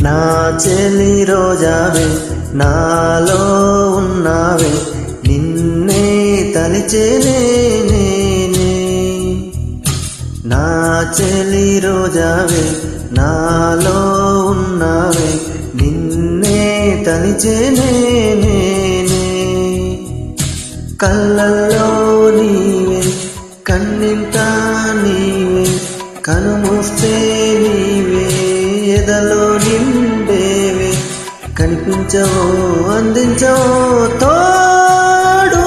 నా చెలి రోజావే నాలో ఉన్నావే నిన్నే తలిచేనే నేనే నా చెలి రోజావే నాలో ఉన్నావే నిన్నే తలిచేనే నేనే కళ్ళల్లో నీవే కన్నింట నీవే కనుమూస్తే నీవే ఎదలో నిండేవే కనిపించవో అందించవో తోడు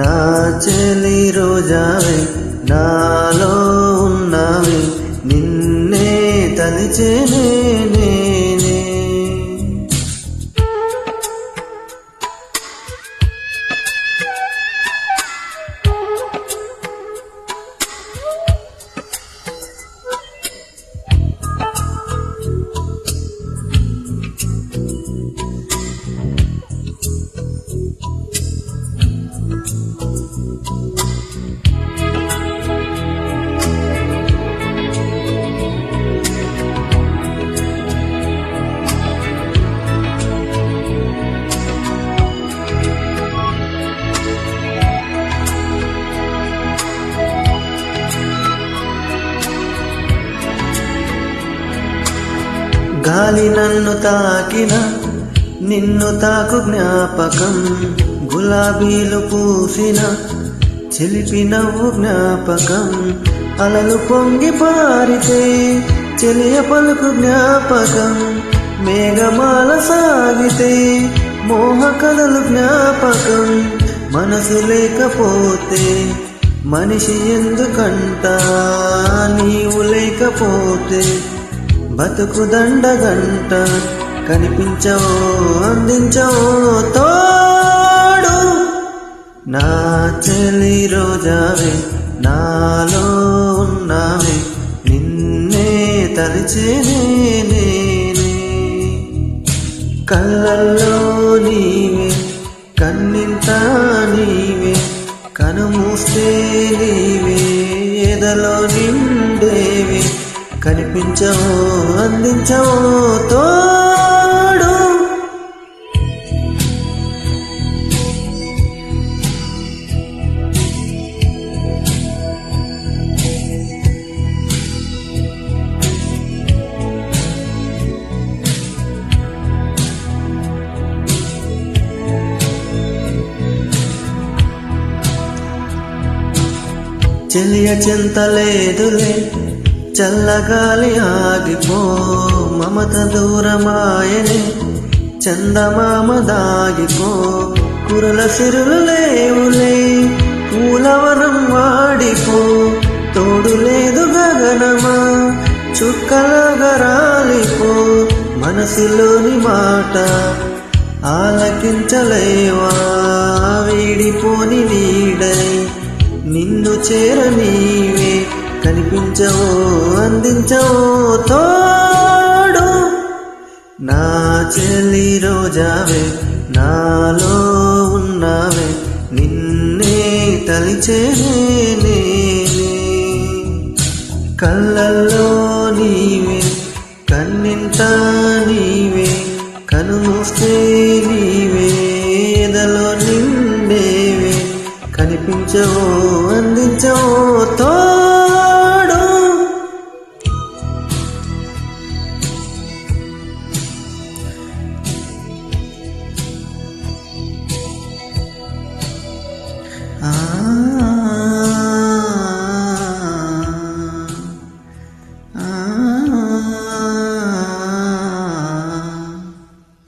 నా చెలి రోజావే నాలో ఉన్నావే నిన్నే తలిచేనే నేనే గాలి నన్ను తాకిన నిన్ను తాకు జ్ఞాపకం గులాబీలు పూసిన చిలిపి నవ్వు జ్ఞాపకం అలలు పొంగి పారితే చెలియ పలుకు జ్ఞాపకం మేఘమాల సాగితే మోహ కలలు జ్ఞాపకం మనసు లేకపోతే మనిషి ఎందుకంట నీవు లేకపోతే బతుకు దండగంట కనిపించవో అందించవో తోడు నా చెలి రోజావే నాలో ఉన్నావే నిన్నే తలిచేనే నేనే కళ్ళల్లో నీవే కన్నింట నీవే కనుమూస్తే నీవే ఎదలో నిండేవే కనిపించవో అందించవో తోడు చెలియ చింతలేదులే చల్లగాలి ఆగిపో మమత దూరమాయనే చందమామ దాగిపో కురల సిరులు లేవులే పూలవనం వాడిపో తోడు లేదు గగనమా చుక్కలాగా రాలిపో మనసులోని మాట ఆలకించలేవా వీడిపోని నీడై నిన్ను చేర నీవే కనిపించవో అందించవో తోడు నా చెలి రోజావే నాలో ఉన్నావే నిన్నే తలిచేనే నేనే కళ్ళల్లో నీవే కన్నింట నీవే కనుమూస్తే నీవే ఎదలో నిండేవే కనిపించవో అందించవో తోడు ఆ